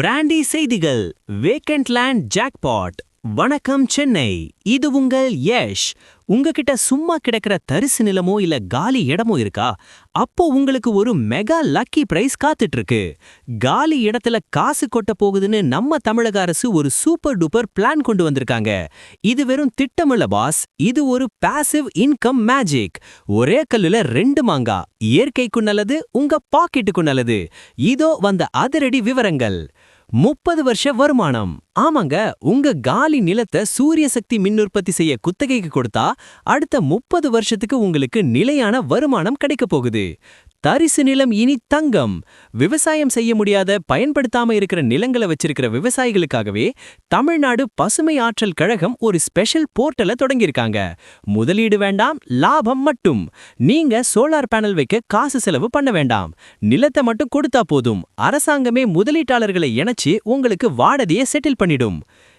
Brandy செய்திகள். Vacant land jackpot. வணக்கம் சென்னை, இது உங்கள் யஷ். உங்ககிட்ட சும்மா கிடக்கிற தரிசு நிலமோ இல்ல காலி இடமோ இருக்கா? அப்போ உங்களுக்கு ஒரு மெகா லக்கி பிரைஸ் காத்துட்டு இருக்கு. காலி இடத்துல காசு கொட்ட போகுதுன்னு நம்ம தமிழக அரசு ஒரு சூப்பர் டூப்பர் பிளான் கொண்டு வந்திருக்காங்க. இது வெறும் திட்டமில்ல பாஸ், இது ஒரு பாசிவ் இன்கம் மேஜிக். ஒரே கல்லுல ரெண்டு மாங்கா, இயற்கைக்கும் நல்லது, உங்க பாக்கெட்டுக்கும் நல்லது. இதோ வந்த அதிரடி விவரங்கள். 30 வருஷ வருமானம். ஆமாங்க, உங்க காலி நிலத்தை சூரிய சக்தி மின் உற்பத்தி செய்ய குத்தகைக்கு கொடுத்தா அடுத்த 30 வருஷத்துக்கு உங்களுக்கு நிலையான வருமானம் கிடைக்க போகுது. தரிசு நிலம் இனி தங்கம். விவசாயம் செய்ய முடியாத, பயன்படுத்தாம இருக்கிற நிலங்களை வச்சிருக்கிற விவசாயிகளுக்காகவே தமிழ்நாடு பசுமை ஆற்றல் கழகம் ஒரு ஸ்பெஷல் போர்ட்டலை தொடங்கியிருக்காங்க. முதலீடு வேண்டாம், லாபம் மட்டும். நீங்க சோலார் பேனல் வைக்க காசு செலவு பண்ண வேண்டாம். நிலத்தை மட்டும் கொடுத்தா போதும். அரசாங்கமே முதலீட்டாளர்களை இணைச்சு உங்களுக்கு வாடகையை செட்டில் பண்ணிடும்.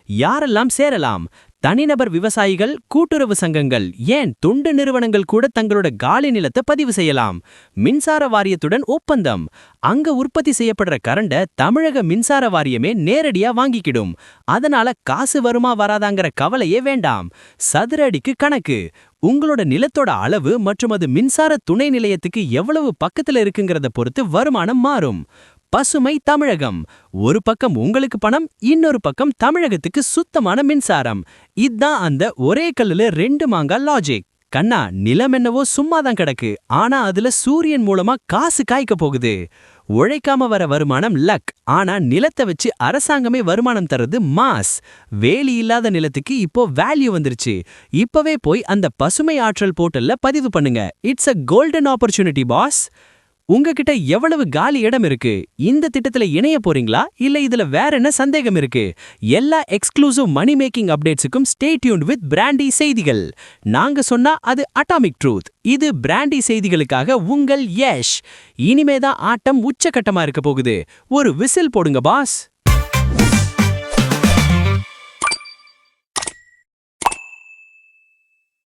யாரெல்லாம் சேரலாம்? தனிநபர் விவசாயிகள், கூட்டுறவு சங்கங்கள், ஏன் தொண்டு நிறுவனங்கள் கூட தங்களோட காலி நிலத்தை பதிவு செய்யலாம். மின்சார வாரியத்துடன் ஒப்பந்தம். அங்க உற்பத்தி செய்யப்படுற கரண்ட தமிழக மின்சார வாரியமே நேரடியா வாங்கிக்கிடும். அதனால காசு வருமா வராதாங்கிற கவலையே வேண்டாம். சதுர அடிக்கு கணக்கு. உங்களோட நிலத்தோட அளவு மற்றும் அது மின்சார துணை நிலையத்துக்கு எவ்வளவு பக்கத்துல இருக்குங்கிறத பொறுத்து வருமானம் மாறும். பசுமை தமிழகம். ஒரு பக்கம் உங்களுக்கு பணம், இன்னொரு பக்கம் தமிழகத்துக்கு சுத்தமான மின்சாரம். இதான் அந்த ஒரே கல்லுல ரெண்டு மாங்கா லாஜிக். கண்ணா, நிலம் என்னவோ சும்மாதான் கிடக்கு, ஆனா அதுல சூரியன் மூலமா காசு காய்க்க போகுது. உழைக்காம வர வருமானம் லக், ஆனா நிலத்தை வச்சு அரசாங்கமே வருமானம் தர்றது மாஸ். வேலி இல்லாத நிலத்துக்கு இப்போ வேல்யூ வந்துருச்சு. இப்பவே போய் அந்த பசுமை ஆற்றல் போர்ட்டல்ல பதிவு பண்ணுங்க. It's a golden opportunity boss. உங்ககிட்ட எவ்வளவு காலி இடம் இருக்கு? இந்த திட்டத்துல இணைய போறீங்களா இல்ல இதுல வேற என்ன சந்தேகம் இருக்கு? எல்லா எக்ஸ்க்ளூசிவ் மணி மேக்கிங் அப்டேட்ஸுக்கும் ஸ்டே டியூன்ட் வித் பிராண்டி செய்திகள். நாங்க சொன்னா அது அட்டாமிக் ட்ரூத். இது பிராண்டி செய்திகளுக்காக உங்கள் யஷ். இனிமேதான் ஆட்டம் உச்சகட்டமா இருக்க போகுது. ஒரு விசில் போடுங்க பாஸ்.